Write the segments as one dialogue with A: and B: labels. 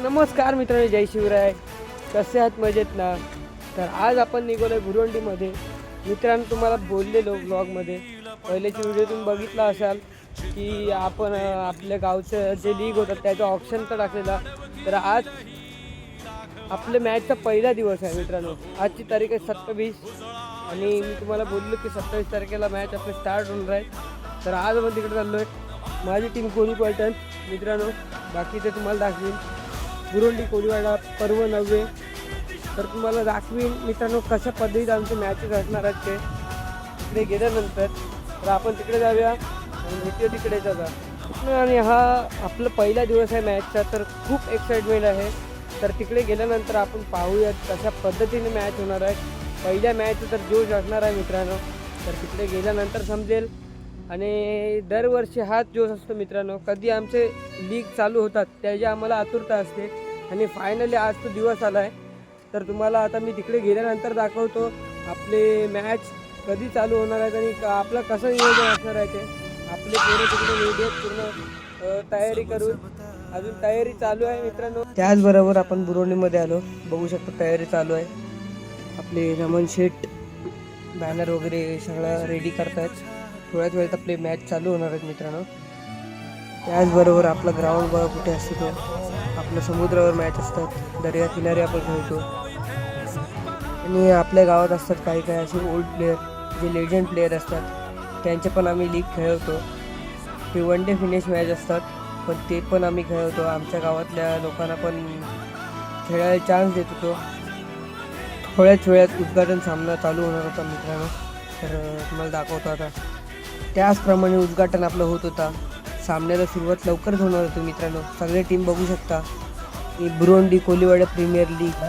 A: नमस्कार मित्रांनो, जय शिवराय. कसे आहात? मजेत ना? तर आज आपण निघालो आहे भुरवंडीमध्ये. मित्रांनो, तुम्हाला बोललेलो ब्लॉगमध्ये पहिल्याची व्हिडिओतून बघितला असाल की आपण आपल्या गावचं जे लीग होतं त्याचं ऑप्शनचा टाकलेला. तर आज आपल्या मॅचचा पहिला दिवस आहे मित्रांनो. आजची तारीख आहे 27 आणि मी तुम्हाला बोललो की 27 तारखेला मॅच आपली स्टार्ट होणार आहे. तर आज आपण तिकडे चाललो आहे. माझी टीम कोणी पलटण मित्रांनो, बाकी ते तुम्हाला दाखवीन. भुरवंडी कोळीवाडा पर्व 9. तर तुम्हाला दाखवीन मित्रांनो कशा पद्धतीत आमचे मॅचेस असणार आहेत ते. तिकडे गेल्यानंतर तर आपण तिकडे जाऊया आणि भेटूया तिकडे जागा. आणि हा आपला पहिला दिवस आहे मॅचचा, तर खूप एक्साइटमेंट आहे. तर तिकडे गेल्यानंतर आपण पाहूयात कशा पद्धतीने मॅच होणार आहे. पहिल्या मॅचचा तर जोश असणार आहे मित्रांनो. तर तिकडे गेल्यानंतर समजेल. आणि दरवर्षी हाच जोश असतो मित्रांनो. कधी आमचे लीग चालू होतात त्याची आम्हाला आतुरता असते. आणि फायनली आज तो दिवस आला आहे. तर तुम्हाला आता मी तिकडे गेल्यानंतर दाखवतो आपले मॅच कधी चालू होणार आहेत आणि आपलं कसं नियोजन असणार आहे ते. आपले तिकडे व्हिडिओ पूर्ण तयारी करून अजून तयारी चालू आहे मित्रांनो. त्याचबरोबर आपण भुरवंडीमध्ये आलो, बघू शकतो तयारी चालू आहे. आपले रमण शेठ बॅनर वगैरे सगळं रेडी करतायत. थोड्याच वेळात आपले मॅच चालू होणार आहेत मित्रांनो. त्याचबरोबर आपला ग्राउंड बघा कुठे असतो तो. आपल्या समुद्रावर मॅच असतात, दर्या किनारी आपण खेळतो. आणि आपल्या गावात असतात काही काही असे ओल्ड प्लेयर जे लेजंड प्लेयर असतात, त्यांचे पण आम्ही लीग खेळवतो. ते वन डे फिनिश मॅच असतात, पण ते पण आम्ही खेळवतो. आमच्या गावातल्या लोकांना पण खेळायला चान्स देत होतो. थोड्याच वेळात उद्घाटन सामना चालू होणार होता मित्रांनो. तर तुम्हाला दाखवतो आता. त्याचप्रमाणे उद्घाटन आपलं होत होता. सामन्याला सुरुवात लवकरच होणार होती मित्रांनो. सगळे टीम बघू शकता. ही भुरवंडी कोळीवाडा प्रीमियर लीग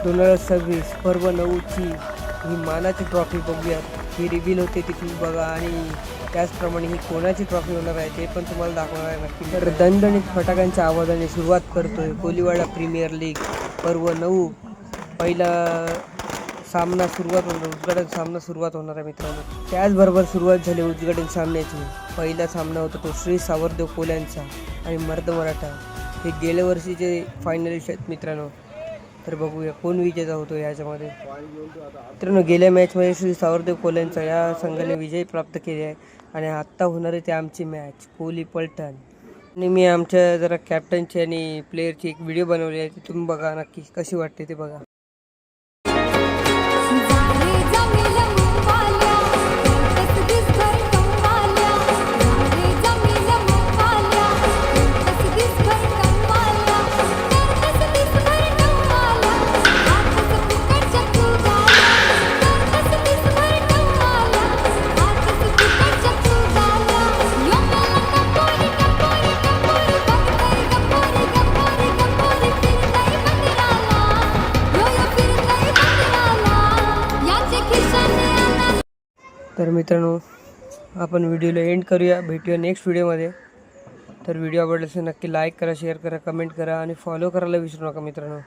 A: 2026 पर्व 9ची ही मानाची ट्रॉफी बघूया. ही रिव्हील होते ती तुम्ही बघा. आणि त्याचप्रमाणे ही कोणाची ट्रॉफी होणार आहे ते पण तुम्हाला दाखवणार आहे नक्की. तर दणदणीत फटाक्यांच्या आवाजाने सुरुवात करतोय कोळीवाडा प्रीमियर लीग पर्व 9. पहिला सामना सुरुवात होणार, उद्घाटन सामना सुरुवात होणार आहे मित्रांनो. त्याचबरोबर सुरुवात झाली उद्घाटन सामन्याची. पहिला सामना होता तो श्री सावरदेव कोल्यांचा आणि मर्द मराठा. हे गेल्या वर्षीचे फायनलिस्ट आहेत मित्रांनो. तर बघूया कोण विजेता होतो याच्यामध्ये. मित्रांनो, गेल्या मॅचमध्ये श्री सावरदेव कोल्यांचा या संघाने विजय प्राप्त केले आहे. आणि आत्ता होणार आहे ते आमची मॅच कोहली पलटण. आणि मी आमच्या जरा कॅप्टनची आणि प्लेयरची एक व्हिडिओ बनवली आहे, ती तुम्ही बघा नक्की कशी वाटते ते बघा. तर मित्रांनो, आपण व्हिडिओला एंड करूया. भेटूया नेक्स्ट व्हिडिओमध्ये. तर व्हिडिओ आवडला असेल नक्की लाईक करा, शेअर करा, कमेंट करा आणि फॉलो करायला विसरू नका मित्रांनो.